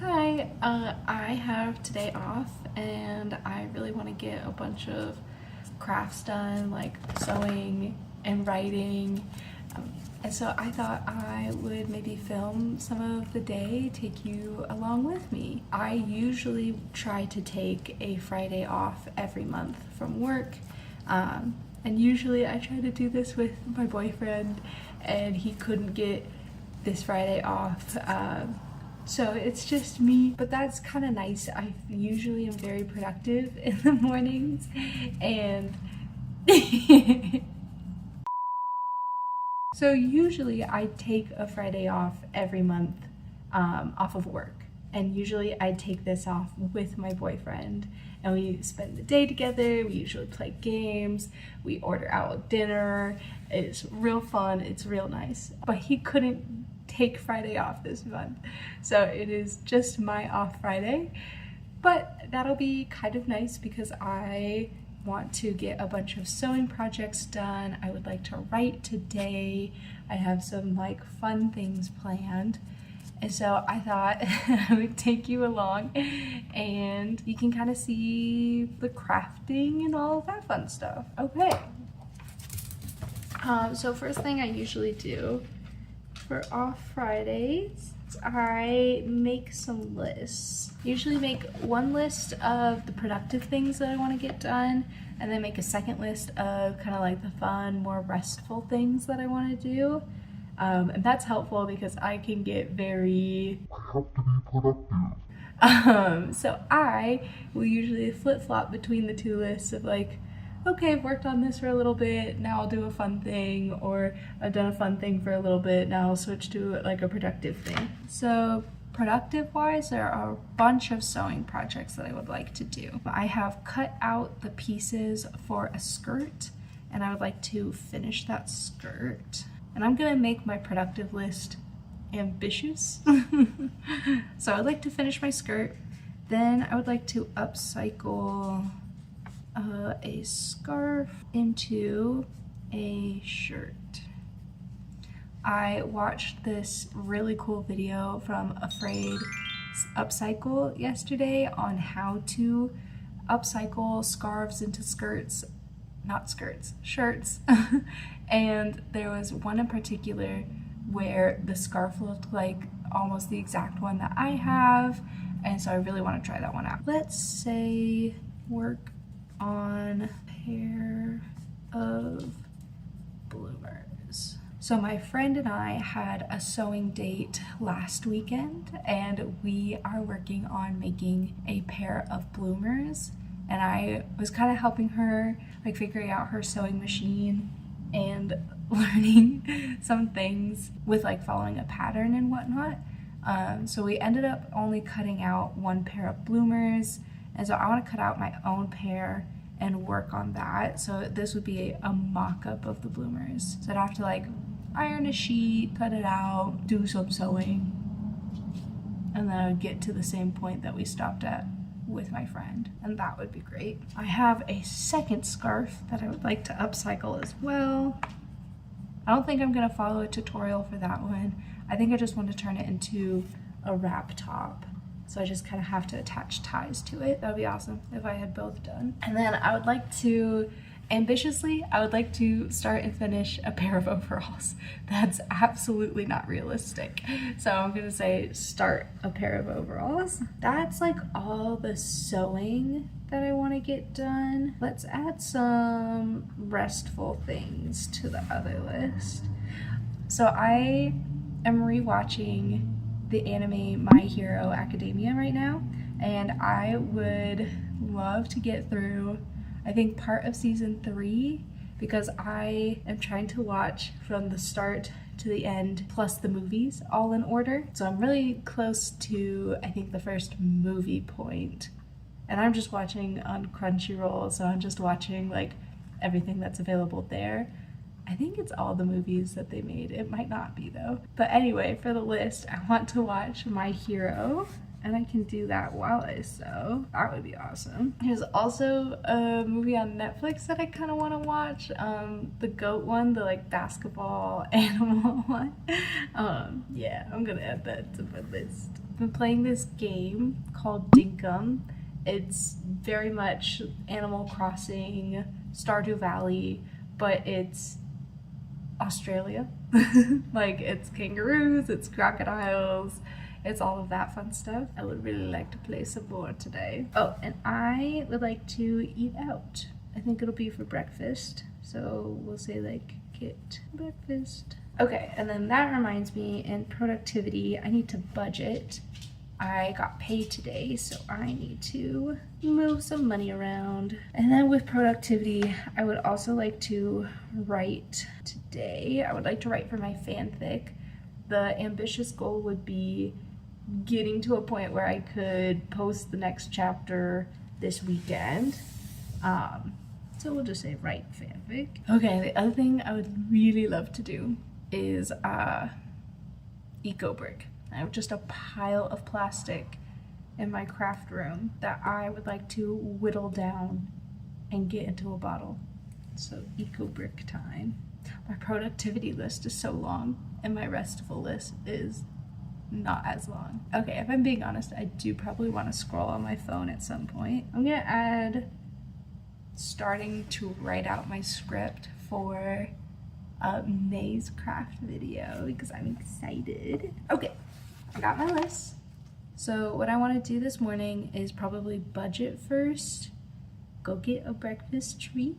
Hi, I have today off and I really want to get a bunch of crafts done, like sewing and writing. And so I thought I would maybe film some of the day, take you along with me. I usually try to take a Friday off every month from work. And usually I try to do this with my boyfriend and he couldn't get this Friday off. So it's just me, but that's kind of nice. I usually am very productive in the mornings and so usually I take a Friday off every month off of work. And usually I take this off with my boyfriend and we spend the day together. We usually play games, we order out dinner. It's real fun, it's real nice. But he couldn't take Friday off this month. So it is just my off Friday. But that'll be kind of nice because I want to get a bunch of sewing projects done. I would like to write today. I have some like fun things planned. And so I thought I would take you along and you can kind of see the crafting and all of that fun stuff. Okay. So first thing I usually do for off Fridays, I make some lists. Usually make one list of the productive things that I want to get done and then make a second list of kind of like the fun, more restful things that I want to do. And that's helpful because I can get very... I have to be productive. So I will usually flip-flop between the two lists of like, okay, I've worked on this for a little bit, now I'll do a fun thing, or I've done a fun thing for a little bit, now I'll switch to like a productive thing. So productive-wise, there are a bunch of sewing projects that I would like to do. I have cut out the pieces for a skirt, and I would like to finish that skirt. And I'm gonna make my productive list ambitious. So I'd like to finish my skirt. Then I would like to upcycle a scarf into a shirt. I watched this really cool video from Upcycle yesterday on how to upcycle scarves into skirts. Not skirts, shirts. And there was one in particular where the scarf looked like almost the exact one that I have, and so I really want to try that one out. Let's say work on a pair of bloomers. So my friend and I had a sewing date last weekend and we are working on making a pair of bloomers. And I was kind of helping her, like figuring out her sewing machine and learning some things with like following a pattern and whatnot. So we ended up only cutting out one pair of bloomers. And so I want to cut out my own pair and work on that. So this would be a mock-up of the bloomers. So I'd have to like iron a sheet, cut it out, do some sewing, and then I would get to the same point that we stopped at with my friend, and that would be great. I have a second scarf that I would like to upcycle as well. I don't think I'm gonna follow a tutorial for that one. I think I just want to turn it into a wrap top. So I just kind of have to attach ties to it. That would be awesome if I had both done. And then I would like to, ambitiously, I would like to start and finish a pair of overalls. That's absolutely not realistic. So I'm gonna say start a pair of overalls. That's like all the sewing that I want to get done. Let's add some restful things to the other list. So I am rewatching the anime My Hero Academia right now, and I would love to get through, I think, part of season 3 because I am trying to watch from the start to the end plus the movies all in order. So I'm really close to, I think, the first movie point, and I'm just watching on Crunchyroll, so I'm just watching like everything that's available there. I think it's all the movies that they made. It might not be though. But anyway, for the list, I want to watch My Hero and I can do that while I sew. That would be awesome. There's also a movie on Netflix that I kind of want to watch, the goat one, the like basketball animal one. Yeah, I'm gonna add that to my list. I've been playing this game called Dinkum. It's very much Animal Crossing, Stardew Valley, but it's Australia. Like, it's kangaroos, it's crocodiles, it's all of that fun stuff. I would really like to play some more today. Oh, and I would like to eat out. I think it'll be for breakfast, so we'll say like get breakfast. Okay, and then that reminds me, in productivity, I need to budget. I got paid today, so I need to move some money around. And then with productivity, I would also like to write today. I would like to write for my fanfic. The ambitious goal would be getting to a point where I could post the next chapter this weekend. So we'll just say write fanfic. Okay, the other thing I would really love to do is eco-brick. I have just a pile of plastic in my craft room that I would like to whittle down and get into a bottle. So eco-brick time. My productivity list is so long and my restful list is not as long. Okay, if I'm being honest, I do probably want to scroll on my phone at some point. I'm gonna add starting to write out my script for May's craft video because I'm excited. Okay, I got my list. So what I want to do this morning is probably budget first, go get a breakfast treat,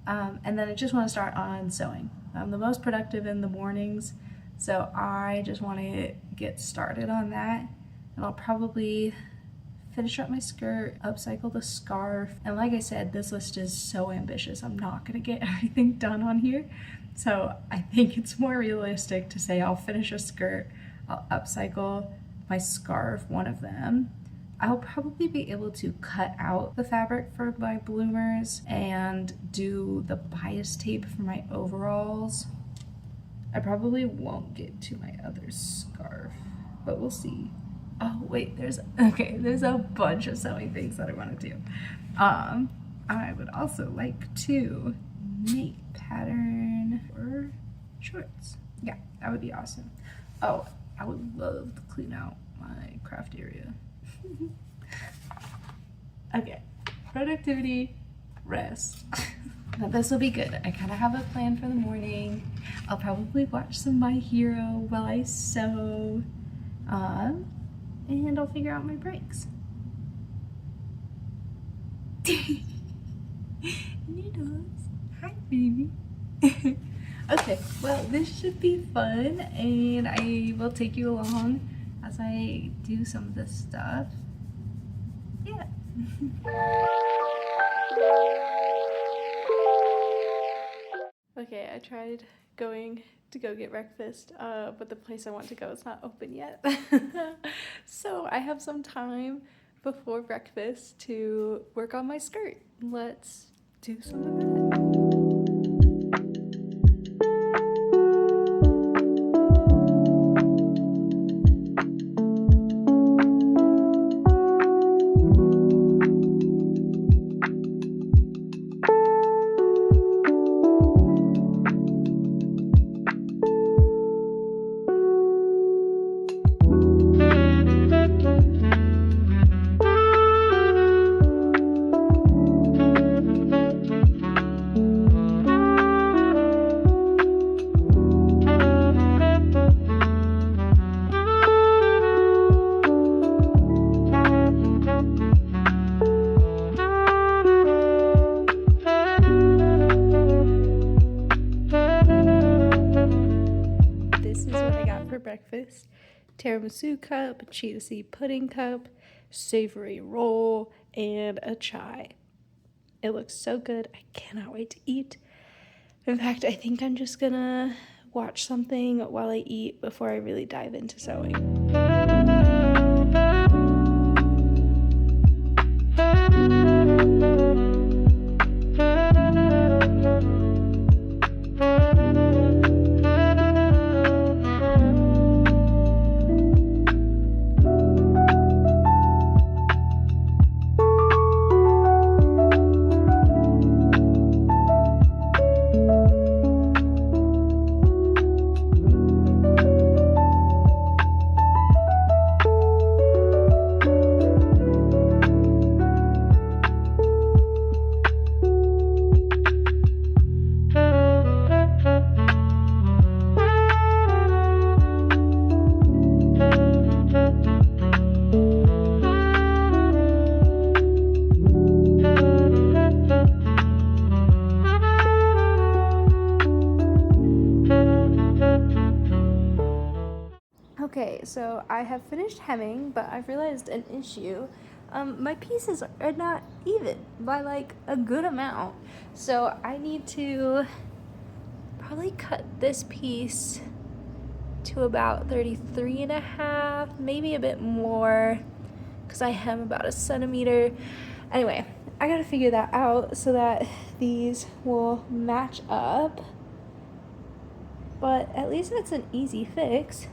and then I just want to start on sewing. I'm the most productive in the mornings, so I just want to get started on that, and I'll probably finish up my skirt, upcycle the scarf, and like I said, this list is so ambitious. I'm not gonna get everything done on here, so I think it's more realistic to say I'll finish a skirt, I'll upcycle my scarf, one of them. I'll probably be able to cut out the fabric for my bloomers and do the bias tape for my overalls. I probably won't get to my other scarf, but we'll see. Oh wait, there's a bunch of sewing things that I want to do. I would also like to make pattern for shorts. Yeah, that would be awesome. Oh, I would love to clean out my craft area. Okay, productivity, rest. Now this will be good. I kind of have a plan for the morning. I'll probably watch some My Hero while I sew, and I'll figure out my breaks. Noodles, hi baby. Okay, well this should be fun, and I will take you along as I do some of this stuff. Yeah. Okay, I tried going to go get breakfast, but the place I want to go is not open yet. So I have some time before breakfast to work on my skirt. Let's do some of that. Breakfast: tiramisu cup, chia seed pudding cup, savory roll, and a chai. It looks so good. I cannot wait to eat. In fact, I think I'm just gonna watch something while I eat before I really dive into sewing. Okay, so I have finished hemming, but I've realized an issue. My pieces are not even by like a good amount. So I need to probably cut this piece to about 33 and a half, maybe a bit more, because I hem about a centimeter. Anyway, I gotta figure that out so that these will match up. But at least that's an easy fix.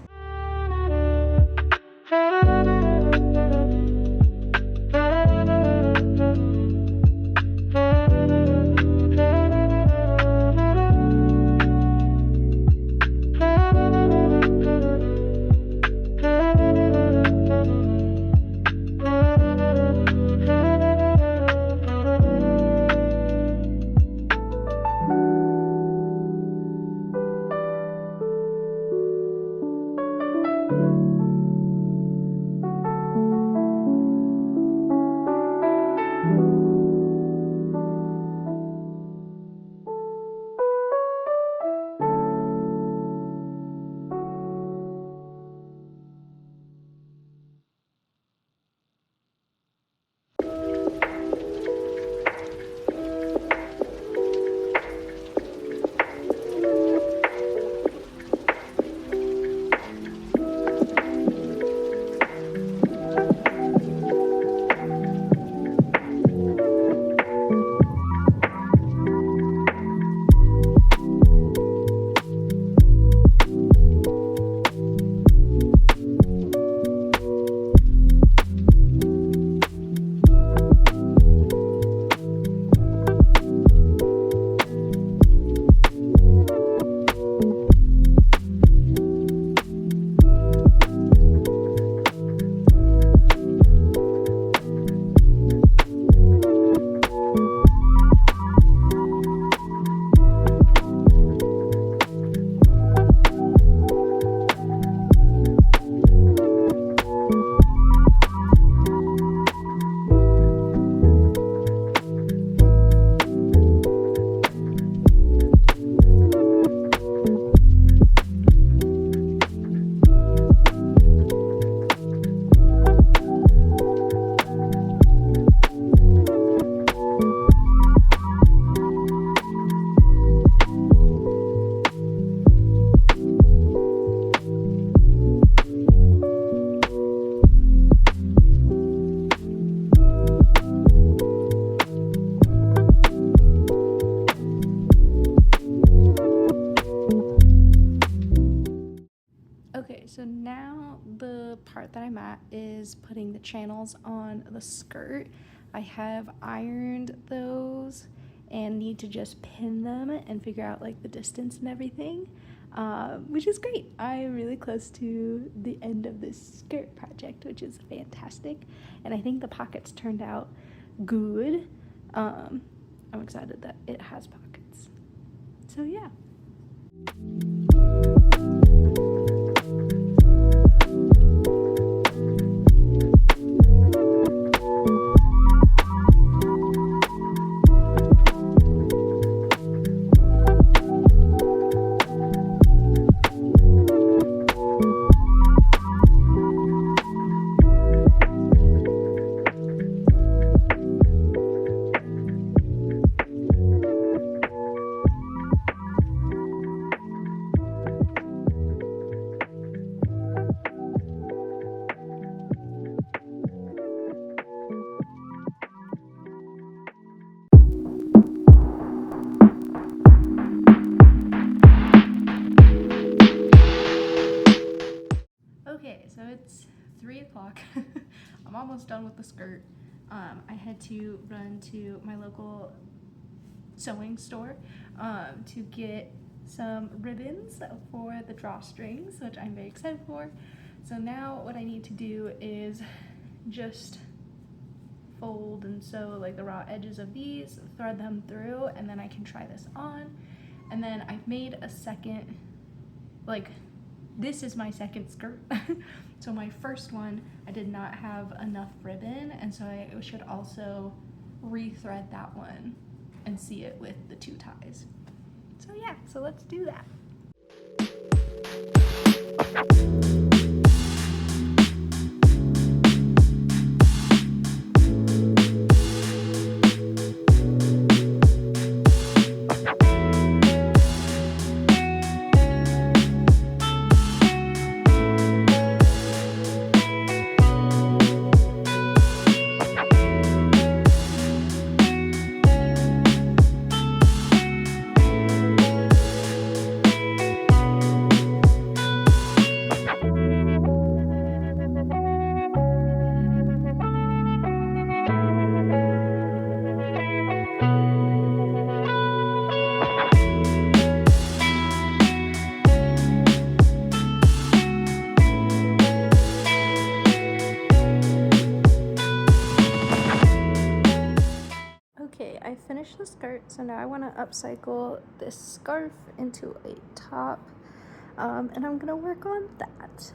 Okay, so now the part that I'm at is putting the channels on the skirt. I have ironed those and need to just pin them and figure out like the distance and everything, which is great. I'm really close to the end of this skirt project, which is fantastic. And I think the pockets turned out good. I'm excited that it has pockets. So yeah. Okay, so it's 3 o'clock. I'm almost done with the skirt. I had to run to my local sewing store to get some ribbons for the drawstrings, which I'm very excited for. So now what I need to do is just fold and sew like the raw edges of these, thread them through, and then I can try this on. And then I've made a second, like, this is my second skirt. So my first one, I did not have enough ribbon, and so I should also rethread that one and see it with the 2 ties. So yeah, so let's do that. finished the skirt, so now I want to upcycle this scarf into a top, and I'm gonna work on that.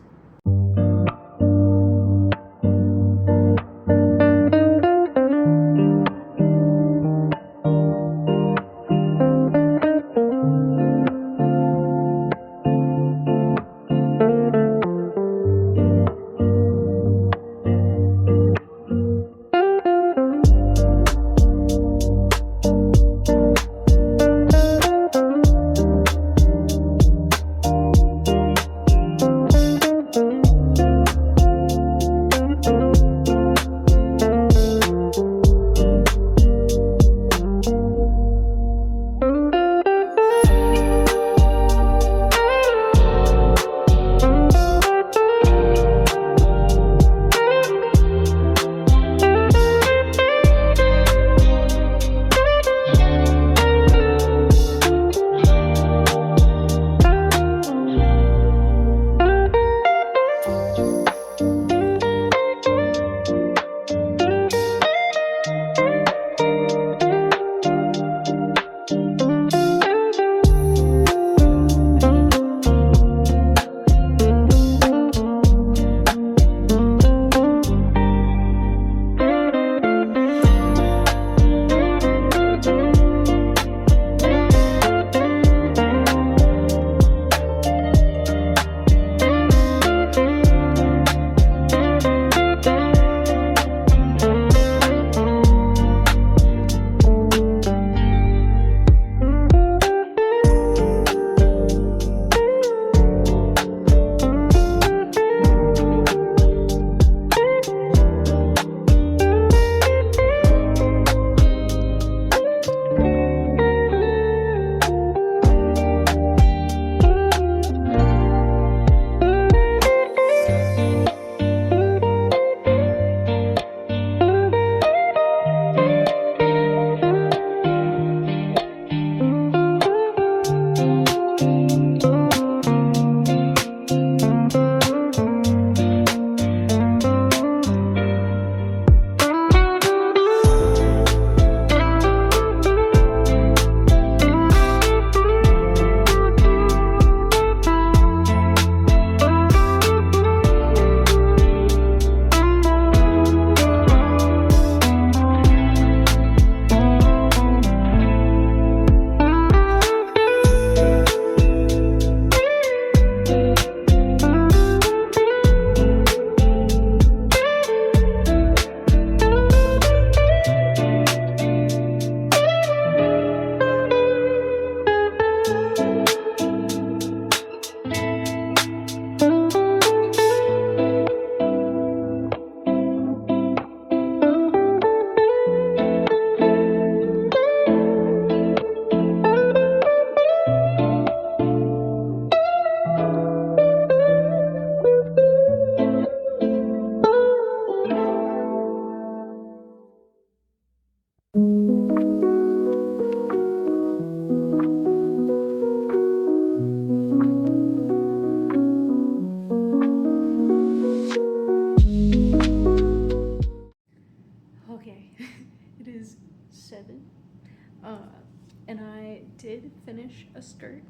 And I did finish a skirt,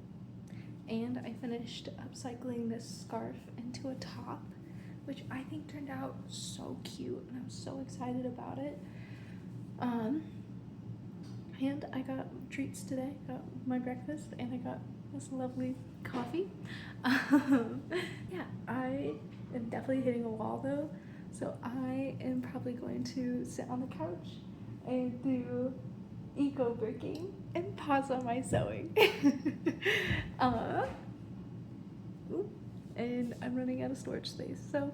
and I finished upcycling this scarf into a top, which I think turned out so cute, and I'm so excited about it. And I got treats today. Got my breakfast, and I got this lovely coffee. Yeah, I am definitely hitting a wall though, so I am probably going to sit on the couch and do eco bricking and pause on my sewing. And I'm running out of storage space, so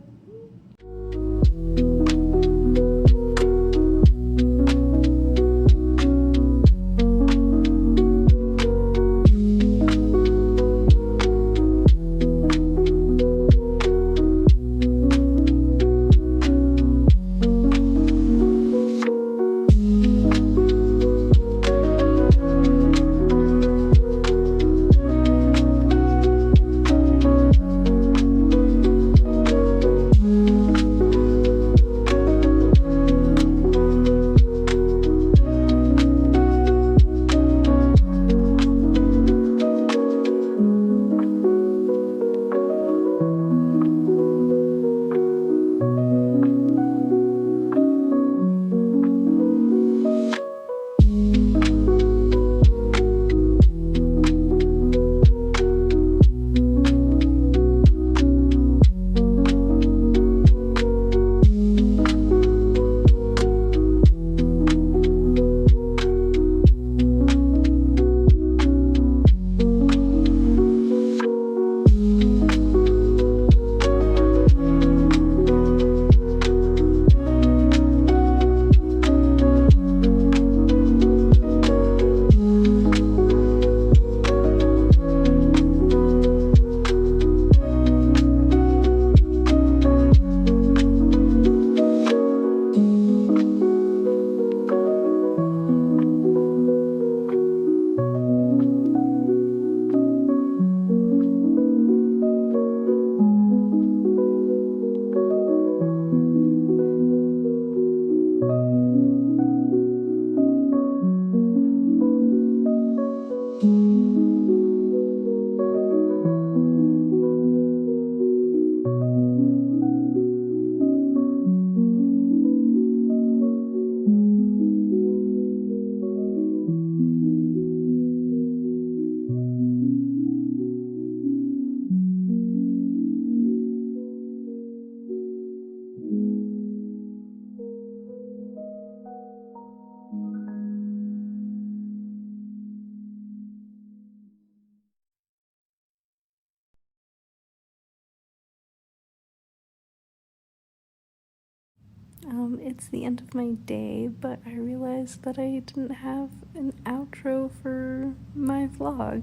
It's the end of my day, but I realized that I didn't have an outro for my vlog.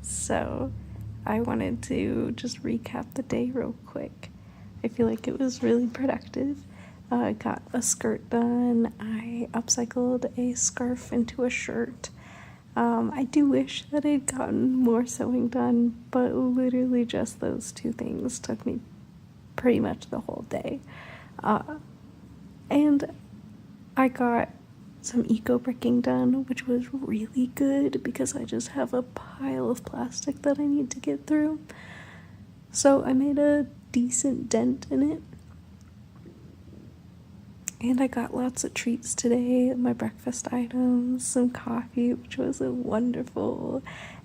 So I wanted to just recap the day real quick. I feel like it was really productive. I got a skirt done. I upcycled a scarf into a shirt. I do wish that I'd gotten more sewing done, but literally just those two things took me pretty much the whole day. And I got some eco bricking done, which was really good because I just have a pile of plastic that I need to get through. So I made a decent dent in it. And I got lots of treats today, my breakfast items, some coffee, which was wonderful.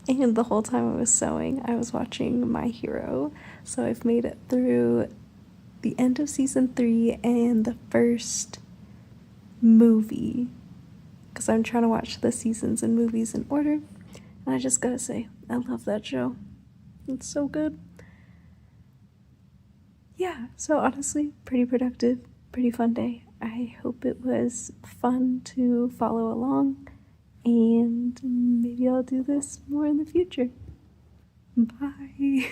And the whole time I was sewing, I was watching My Hero. So I've made it through the end of season 3 and the first movie, because I'm trying to watch the seasons and movies in order. And I just gotta say, I love that show. It's so good. Yeah, so honestly, pretty productive, pretty fun day. I hope it was fun to follow along, and maybe I'll do this more in the future. Bye.